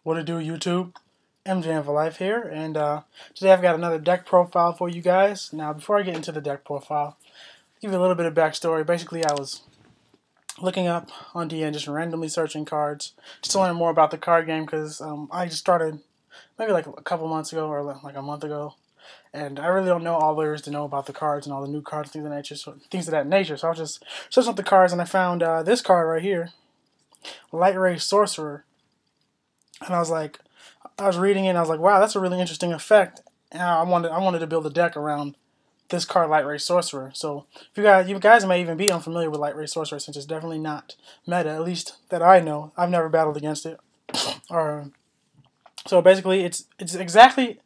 What to do, YouTube? MJM for Life here, and today I've got another deck profile for you guys. Now, before I get into the deck profile, I'll give you a little bit of backstory. Basically, I was looking up on DN, just randomly searching cards, just to learn more about the card game, because I just started maybe like a couple months ago, or like a month ago, and I really don't know all there is to know about the cards and all the new cards, things of that nature. So I was just searching up the cards, and I found this card right here, Lightray Sorcerer, and I was reading it and I was like, wow, that's a really interesting effect. And I wanted to build a deck around this card, Lightray Sorcerer. So if you guys may even be unfamiliar with Lightray Sorcerer, since it's definitely not meta, at least that I know. I've never battled against it. Or so basically, it's basically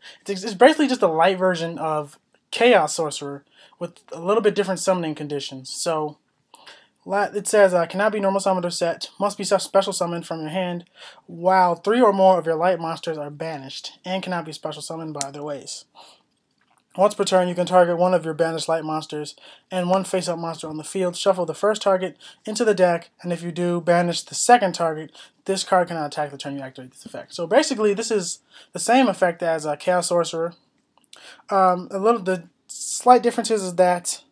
just a light version of Chaos Sorcerer with a little bit different summoning conditions. So it says, cannot be normal summoned or set, must be special summoned from your hand, while 3 or more of your light monsters are banished, and cannot be special summoned by other ways. Once per turn, you can target one of your banished light monsters and one face-up monster on the field. Shuffle the first target into the deck, and if you do, banish the second target. This card cannot attack the turn you activate this effect. So basically, this is the same effect as Chaos Sorcerer. The slight difference is that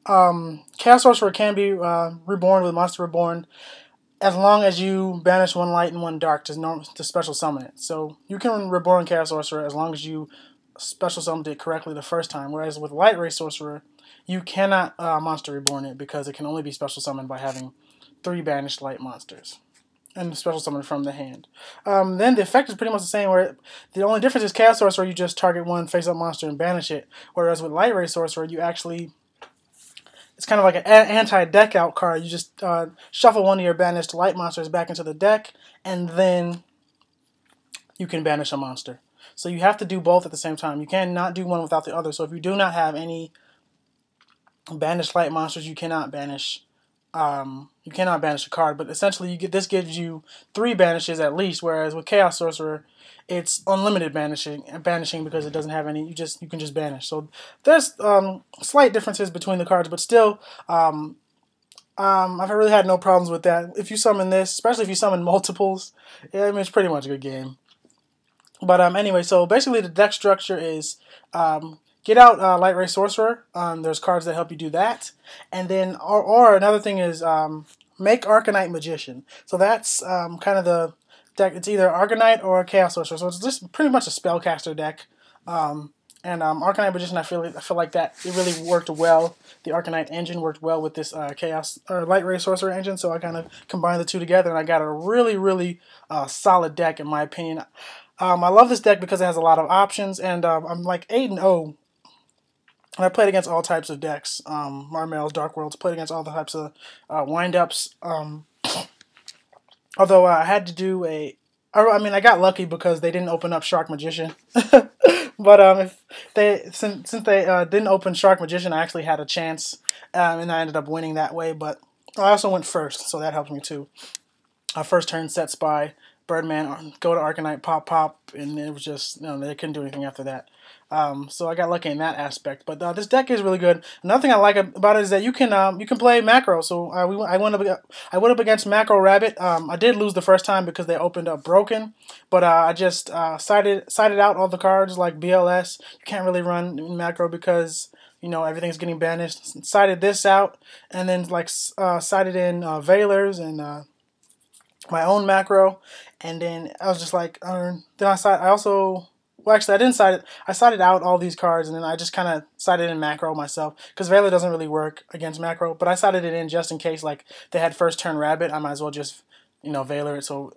Chaos Sorcerer can be reborn with Monster Reborn as long as you banish one light and one dark to special summon it. So you can reborn Chaos Sorcerer as long as you special summoned it correctly the first time. Whereas with Lightray Sorcerer, you cannot Monster Reborn it because it can only be special summoned by having 3 banished light monsters and special summon from the hand. Then the effect is pretty much the same, where the only difference is Chaos Sorcerer, you just target one face-up monster and banish it. Whereas with Lightray Sorcerer, you actually... it's kind of like an anti-deck out card. You just shuffle one of your banished light monsters back into the deck, and then you can banish a monster. So you have to do both at the same time. You cannot do one without the other. So if you do not have any banished light monsters, you cannot banish. A card. But essentially, this gives you 3 banishes at least. Whereas with Chaos Sorcerer, it's unlimited banishing because it doesn't have any. You can just banish. So there's slight differences between the cards, but still, I've really had no problems with that. If you summon this, especially if you summon multiples, yeah, I mean, it's pretty much a good game. But anyway, so basically the deck structure is get out Lightray Sorcerer. There's cards that help you do that, and then or another thing is make Arcanite Magician. So that's kind of the deck. It's either Arcanite or Chaos Sorcerer. So it's just pretty much a spellcaster deck. Arcanite Magician, I feel like that it really worked well. The Arcanite engine worked well with this Chaos or Lightray Sorcerer engine. So I kind of combined the two together, and I got a really solid deck in my opinion. I love this deck because it has a lot of options, and I'm like 8-0. And I played against all types of decks, Marmel's, Dark Worlds, played against all the types of wind-ups. Although I had to do I got lucky because they didn't open up Shark Magician. But since they didn't open Shark Magician, I actually had a chance, and I ended up winning that way. But I also went first, so that helped me too. First turn, set Spy, Birdman, go to Arcanite, pop, and it was just, they couldn't do anything after that. So I got lucky in that aspect. But this deck is really good. Another thing I like about it is that you can play Macro. So I went up against Macro Rabbit. I did lose the first time because they opened up Broken, but I just sided out all the cards like BLS. You can't really run Macro because everything's getting banished. Sided this out, and then sided in Veilers and my own Macro, and then I was just like, then I also. Well, actually, I didn't side it. I sided out all these cards, and then I just kind of sided in Macro myself, because Veiler doesn't really work against Macro, but I sided it in just in case, like, they had first turn Rabbit. I might as well just, Veiler it so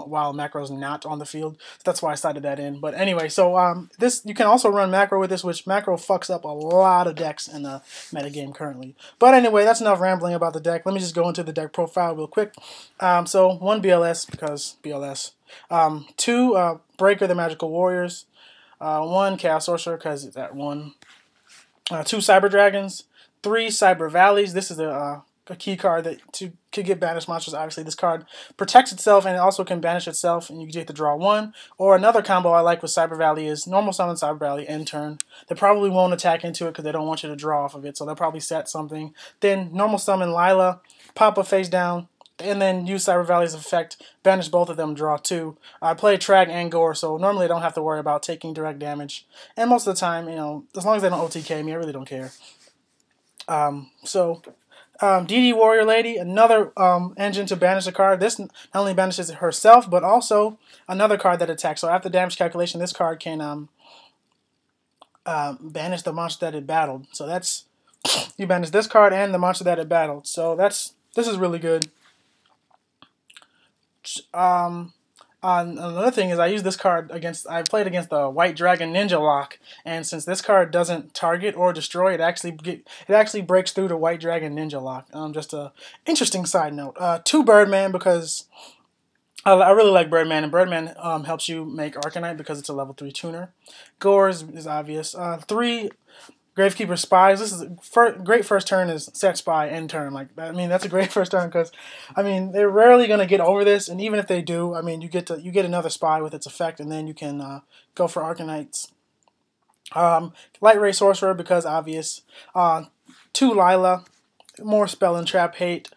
while Macro's not on the field. So that's why I sided that in. But anyway, so you can also run Macro with this, which Macro fucks up a lot of decks in the metagame currently. But anyway, that's enough rambling about the deck. Let me just go into the deck profile real quick. So 1 BLS, because BLS. 2 Breaker the Magical Warriors. 1 Chaos Sorcerer, because it's at 1. 2 Cyber Dragons. 3 Cyber Valleys. This is a key card that could get banished monsters. Obviously, this card protects itself, and it also can banish itself, and you get to draw 1. Or another combo I like with Cyber Valley is normal summon Cyber Valley end turn. They probably won't attack into it because they don't want you to draw off of it, so they'll probably set something. Then normal summon Lila, pop a face down, and then use Cyber Valley's effect, banish both of them, draw 2. I play Trag and Gore, so normally I don't have to worry about taking direct damage. And most of the time, you know, as long as they don't OTK me, I really don't care. DD Warrior Lady, another engine to banish a card. This not only banishes herself, but also another card that attacks. So after damage calculation, this card can banish the monster that it battled. So that's, you banish this card and the monster that it battled. So this is really good. Another thing is I use this card I played against the White Dragon Ninja Lock, and since this card doesn't target or destroy, it actually breaks through the White Dragon Ninja Lock. Just a interesting side note. 2 Birdman, because I really like Birdman, and Birdman helps you make Arcanite because it's a level 3 tuner. Gore is obvious. 3 Gravekeeper Spies. This is a great first turn is set spy end turn. Like, I mean, that's a great first turn because, I mean, they're rarely gonna get over this, and even if they do, I mean, you get another spy with its effect, and then you can go for Arcanites. Lightray Sorcerer because obvious. 2 Lila, more spell and trap hate.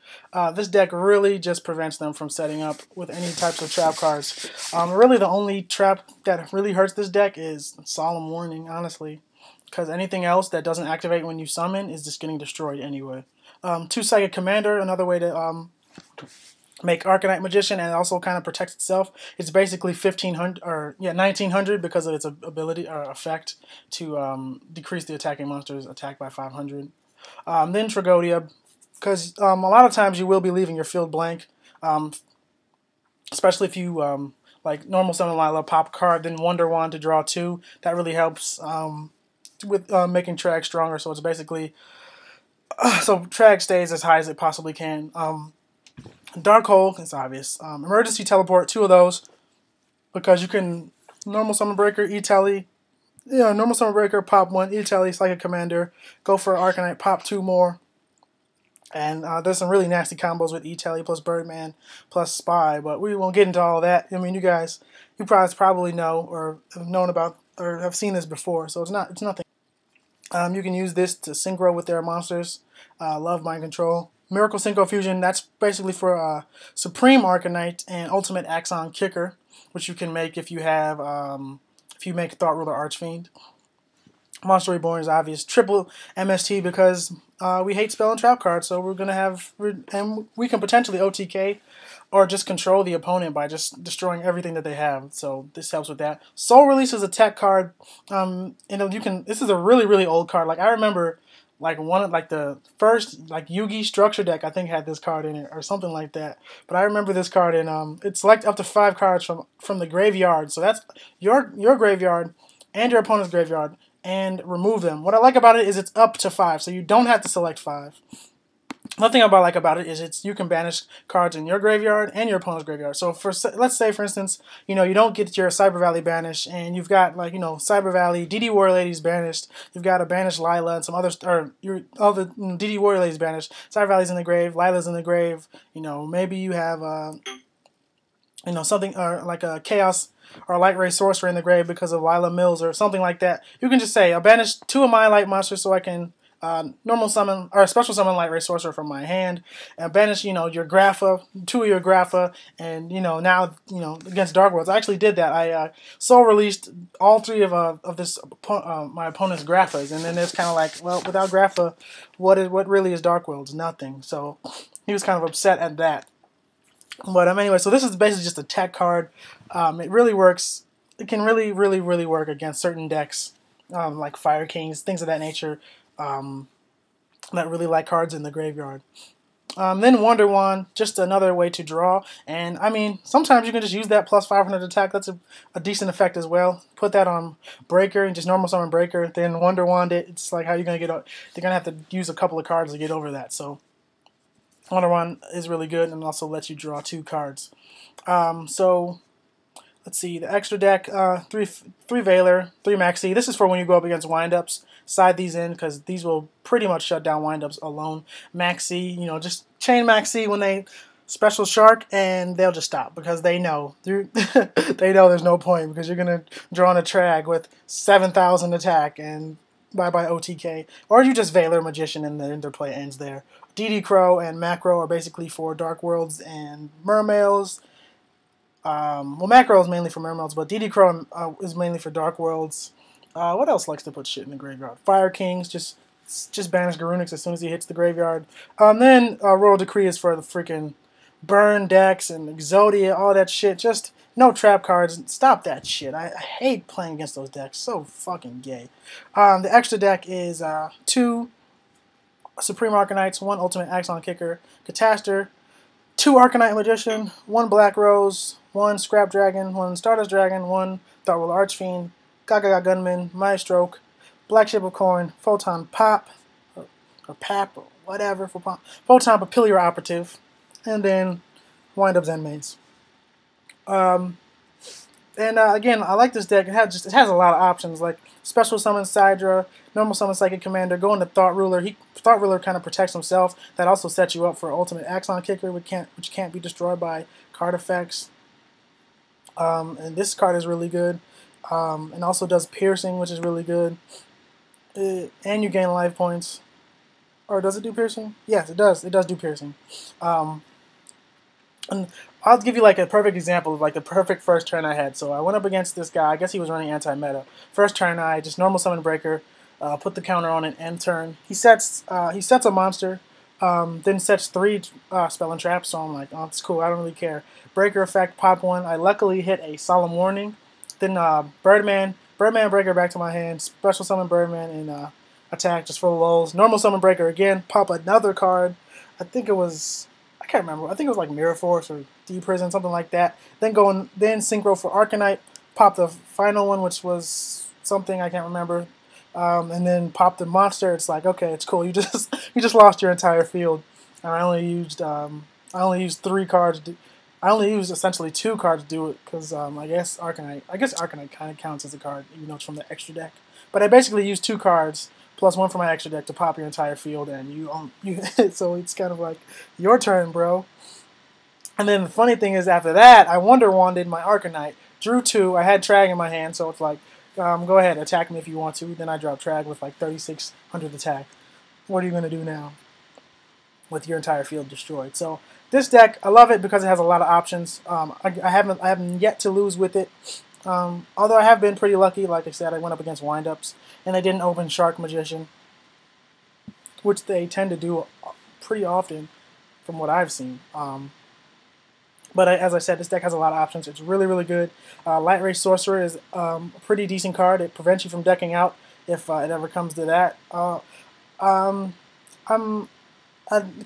This deck really just prevents them from setting up with any types of trap cards. Really, the only trap that really hurts this deck is Solemn Warning, honestly. Because anything else that doesn't activate when you summon is just getting destroyed anyway. 2 Psychic Commander, another way to make Arcanite Magician, and it also kind of protects itself. It's basically 1500 or 1900 because of its ability or effect to decrease the attacking monster's attack by 500. Then Tragodia, because a lot of times you will be leaving your field blank, especially if you like normal summon Lila, pop card, then Wonder Wand to draw 2. That really helps. With making Trag stronger, so it's basically so Trag stays as high as it possibly can. Dark Hole, it's obvious. Emergency Teleport, 2 of those, because you can normal Summon Breaker, E-Tele, normal Summon Breaker, pop 1, E-Tele, Psychic Commander, go for Arcanite, pop 2 more. And there's some really nasty combos with E-Tele plus Birdman plus Spy, but we won't get into all of that. I mean, you probably know or have known about or have seen this before, so it's nothing. You can use this to synchro with their monsters. Love Mind Control. Miracle Synchro Fusion, that's basically for Supreme Arcanite and Ultimate Axon Kicker, which you can make if you have if you make Thought Ruler Archfiend. Monster Reborn is obvious. Triple MST because we hate spell and trap cards, so we're gonna have, and we can potentially OTK or just control the opponent by just destroying everything that they have. So this helps with that. Soul Release is a tech card. This is a really old card. Like I remember, the first Yugi structure deck I think had this card in it or something like that. But I remember this card in it select up to 5 cards from the graveyard. So that's your graveyard and your opponent's graveyard, and remove them. What I like about it is it's up to 5, so you don't have to select 5. Another thing I like about it is you can banish cards in your graveyard and your opponent's graveyard. So let's say, for instance, you don't get your Cyber Valley banished, and you've got Cyber Valley, DD Warrior Lady's banished. You've got a banished Lila and some other, all the DD Warrior Lady's banished. Cyber Valley's in the grave, Lila's in the grave. Maybe you have something like a Chaos or a Lightray Sorcerer in the grave because of Lila Mills or something like that. You can just say, I'll banish 2 of my light monsters so I can normal summon or special summon Lightray Sorcerer from my hand, and banish your Grapha, 2 of your Grapha, and now against Dark Worlds. I actually did that. I soul released all 3 of this my opponent's Graphas, and then it's kind of like, well, without Grapha, what really is Dark Worlds? Nothing. So he was kind of upset at that. But anyway, so this is basically just a tech card. It really works. It can really work against certain decks, like Fire Kings, things of that nature. That really like cards in the graveyard. Then Wonder Wand, just another way to draw. And I mean, sometimes you can just use that plus 500 attack. That's a decent effect as well. Put that on Breaker and just normal summon Breaker. Then Wonder Wand it. It's like how you're gonna they're gonna have to use a couple of cards to get over that. So Wonder Wand is really good and also lets you draw 2 cards. So let's see, the extra deck, 3 Veiler, 3 Maxi. This is for when you go up against windups. Side these in because these will pretty much shut down windups alone. Maxi, just chain Maxi when they special Shark, and they'll just stop because they know they know there's no point because you're gonna draw on a Trag with 7,000 attack and bye OTK, or you just Veiler Magician and the interplay ends there. DD Crow and Macro are basically for Dark Worlds and Mermails. Well, Macro is mainly for Mermails, but DD Crow is mainly for Dark Worlds. What else likes to put shit in the graveyard? Fire Kings, just banish Garunix as soon as he hits the graveyard. Then Royal Decree is for the freaking burn decks and Exodia, all that shit. Just no trap cards. Stop that shit. I hate playing against those decks. So fucking gay. The extra deck is 2 Supreme Arcanites, 1 Ultimate Axon Kicker, Catastor, 2 Arcanite Magician, 1 Black Rose, 1 Scrap Dragon, 1 Stardust Dragon, 1 Thoughtful Archfiend, Gaga Gunman, Maestro, Black Ship of Coin, Photon Pop, or Pap, or whatever, Photon Papilliar Operative, and then Wind Up Zen Mains. Again, I like this deck. It has a lot of options, like Special Summon Sidra, Normal Summon Psychic Commander, go into Thought Ruler. Thought Ruler kind of protects himself. That also sets you up for Ultimate Axon Kicker, which can't be destroyed by card effects. And this card is really good. And also does Piercing, which is really good. And you gain life points. Or does it do Piercing? Yes, it does. It does do Piercing. And I'll give you like a perfect example of like the perfect first turn I had. So I went up against this guy. I guess he was running anti-meta. First turn I just normal summon Breaker, put the counter on it, end turn. He sets a monster, then sets 3 spell and traps. So I'm like, oh, it's cool. I don't really care. Breaker effect, pop 1. I luckily hit a Solemn Warning. Then Birdman Breaker back to my hand. Special summon Birdman and attack just for the lulz. Normal summon Breaker again. Pop another card. I think it was. I can't remember. I think it was like Mirror Force or D-Prison, something like that. Then Synchro for Arcanite. Pop the final one, which was something I can't remember. And then pop the monster. It's like, okay, it's cool. You just lost your entire field. And I only used 3 cards. I only used essentially 2 cards to do it because I guess Arcanite kind of counts as a card, even though it's from the extra deck. But I basically used 2 cards plus 1 from my extra deck to pop your entire field, and you so it's kind of like your turn, bro. And then the funny thing is, after that, I Wonder Wanded my Arcanite, drew 2. I had Trag in my hand, so it's like, go ahead, attack me if you want to. Then I drop Trag with like 3,600 attack. What are you gonna do now with your entire field destroyed? So this deck, I love it because it has a lot of options. I haven't yet to lose with it. Although I have been pretty lucky, like I said, I went up against windups, and they didn't open Shark Magician, which they tend to do pretty often from what I've seen. But as I said, this deck has a lot of options. It's really, really good. Lightray Sorcerer is a pretty decent card. It prevents you from decking out if it ever comes to that. The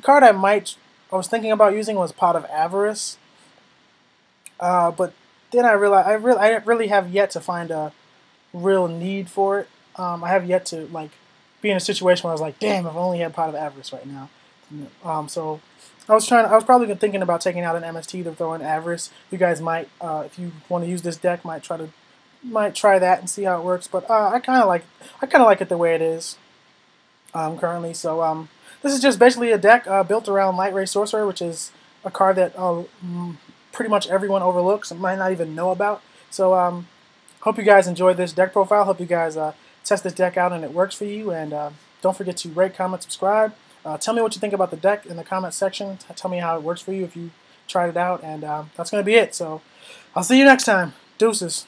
card I was thinking about using was Pot of Avarice, but then I realized I really have yet to find a real need for it. I have yet to like be in a situation where I was like, damn, if I only had Pot of Avarice right now. So I was probably thinking about taking out an MST to throw in Avarice. You guys might, if you want to use this deck, might try that and see how it works. But I kind of like it the way it is currently. So this is just basically a deck built around Lightray Sorcerer, which is a card that pretty much everyone overlooks and might not even know about. So hope you guys enjoyed this deck profile. Hope you guys test this deck out and it works for you. And don't forget to rate, comment, subscribe. Tell me what you think about the deck in the comment section. Tell me how it works for you if you tried it out. And that's going to be it. So I'll see you next time. Deuces.